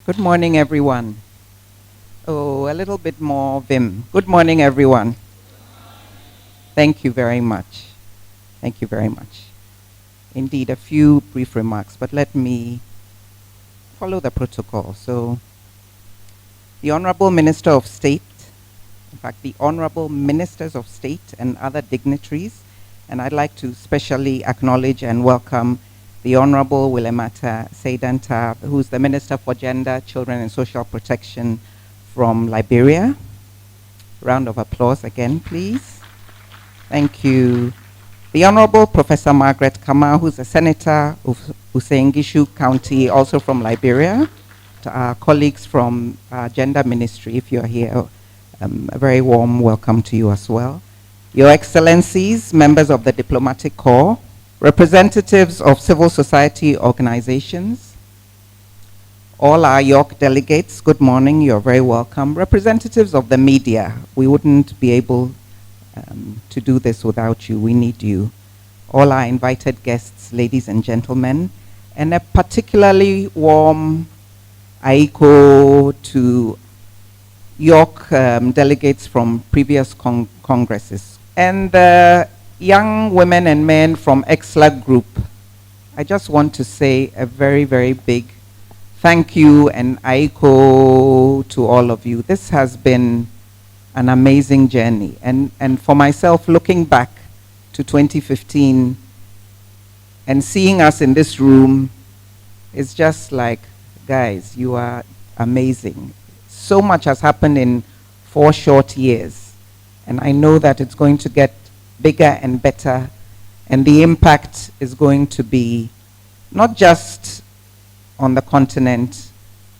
Good morning, everyone. Oh, a little bit more vim. Good morning, everyone. Thank you very much. Thank you very much. Indeed, a few brief remarks, but let me follow the protocol. So, the Honorable Minister of State, in fact, the Honorable Ministers of State and other dignitaries, and I'd like to specially acknowledge and welcome the Honorable Willemata Seydanta, who's the Minister for Gender, Children and Social Protection from Liberia. Round of applause again, please. Thank you. The Honorable Professor Margaret Kama, who's a Senator of Usengishu County, also from Liberia. To our colleagues from our Gender Ministry, if you're here, a very warm welcome to you as well. Your Excellencies, members of the Diplomatic Corps, representatives of civil society organizations, all our YAWC delegates, good morning, you're very welcome. Representatives of the media, we wouldn't be able to do this without you, we need you. All our invited guests, ladies and gentlemen, and a particularly warm aiko to YAWC delegates from previous congresses. And the young women and men from ExLA group, I just want to say a very, very big thank you and aiko to all of you. This has been an amazing journey. And for myself, looking back to 2015 and seeing us in this room, it's just like, guys, you are amazing. So much has happened in 4 short years. And I know that it's going to get bigger and better, and the impact is going to be not just on the continent,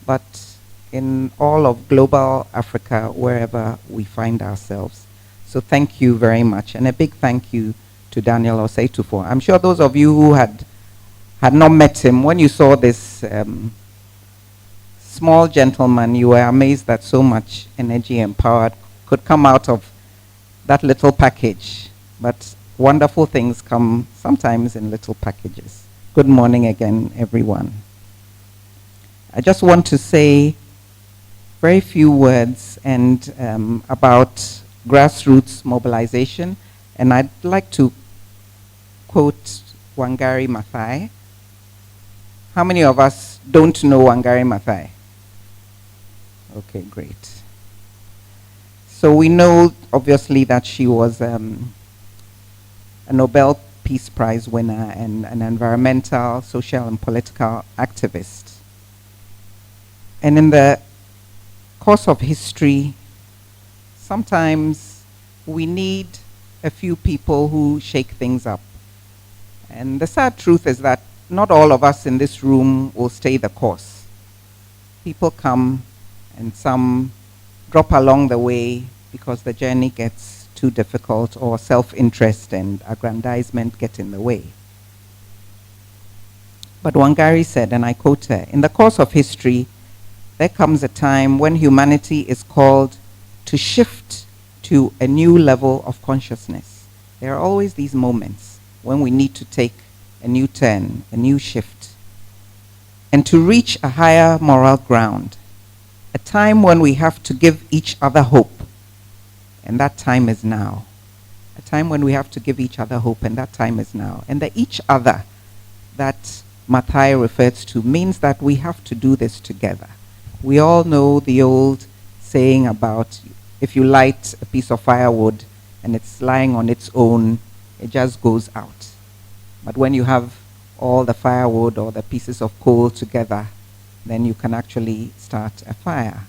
but in all of global Africa, wherever we find ourselves. So thank you very much, and a big thank you to Daniel Oseitufo. I'm sure those of you who had not met him, when you saw this small gentleman, you were amazed that so much energy and power could come out of that little package. But wonderful things come sometimes in little packages. Good morning again, everyone. I just want to say very few words about grassroots mobilization, and I'd like to quote Wangari Maathai. How many of us don't know Wangari Maathai? Okay, great. So we know, obviously, that she was a Nobel Peace Prize winner and an environmental, social, and political activist. And in the course of history, sometimes we need a few people who shake things up. And the sad truth is that not all of us in this room will stay the course. People come and some drop along the way because the journey gets too difficult or self-interest and aggrandizement get in the way. But Wangari said, and I quote her, "In the course of history, there comes a time when humanity is called to shift to a new level of consciousness." There are always these moments when we need to take a new turn, a new shift, and to reach a higher moral ground, a time when we have to give each other hope. And that time is now. A time when we have to give each other hope, and that time is now. And the each other that Maathai refers to means that we have to do this together. We all know the old saying about if you light a piece of firewood and it's lying on its own, it just goes out. But when you have all the firewood or the pieces of coal together, then you can actually start a fire.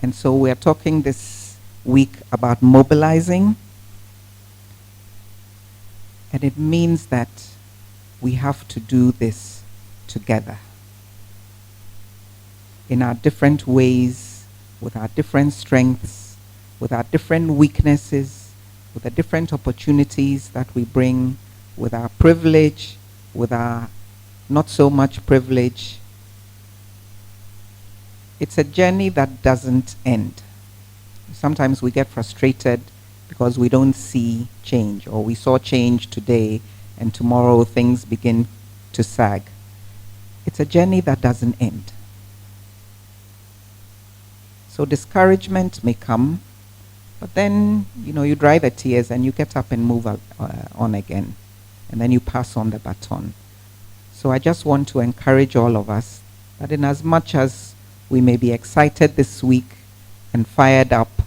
And so we're talking this week about mobilizing. And it means that we have to do this together. In our different ways, with our different strengths, with our different weaknesses, with the different opportunities that we bring, with our privilege, with our not so much privilege. It's a journey that doesn't end. Sometimes we get frustrated because we don't see change, or we saw change today and tomorrow things begin to sag. It's a journey that doesn't end. So discouragement may come, but then, you dry the tears and you get up and move on again. And then you pass on the baton. So I just want to encourage all of us that in as much as we may be excited this week and fired up,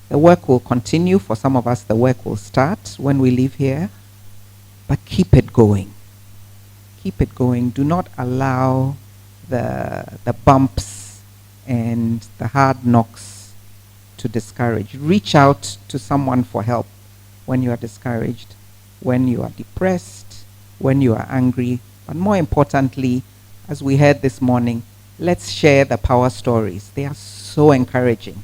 the work will continue. For some of us, the work will start when we leave here. But keep it going. Keep it going. Do not allow the bumps and the hard knocks to discourage. Reach out to someone for help when you are discouraged, when you are depressed, when you are angry. But more importantly, as we heard this morning, let's share the power stories. They are so encouraging.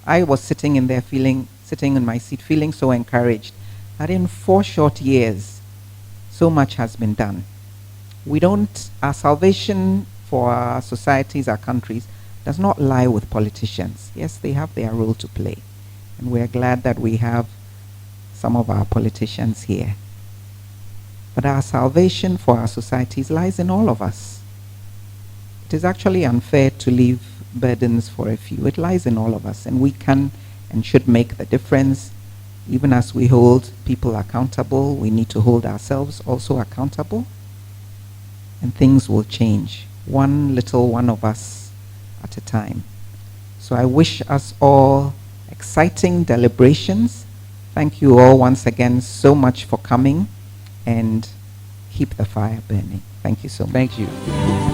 I was sitting in my seat feeling so encouraged that in 4 short years, so much has been done. Our salvation for our societies, our countries, does not lie with politicians. Yes, they have their role to play. And we're glad that we have some of our politicians here. But our salvation for our societies lies in all of us. It is actually unfair to leave burdens for a few. It lies in all of us, and we can and should make the difference. Even as we hold people accountable, we need to hold ourselves also accountable, and things will change, one little one of us at a time. So I wish us all exciting deliberations. Thank you all once again so much for coming, and keep the fire burning. Thank you so much. Thank you.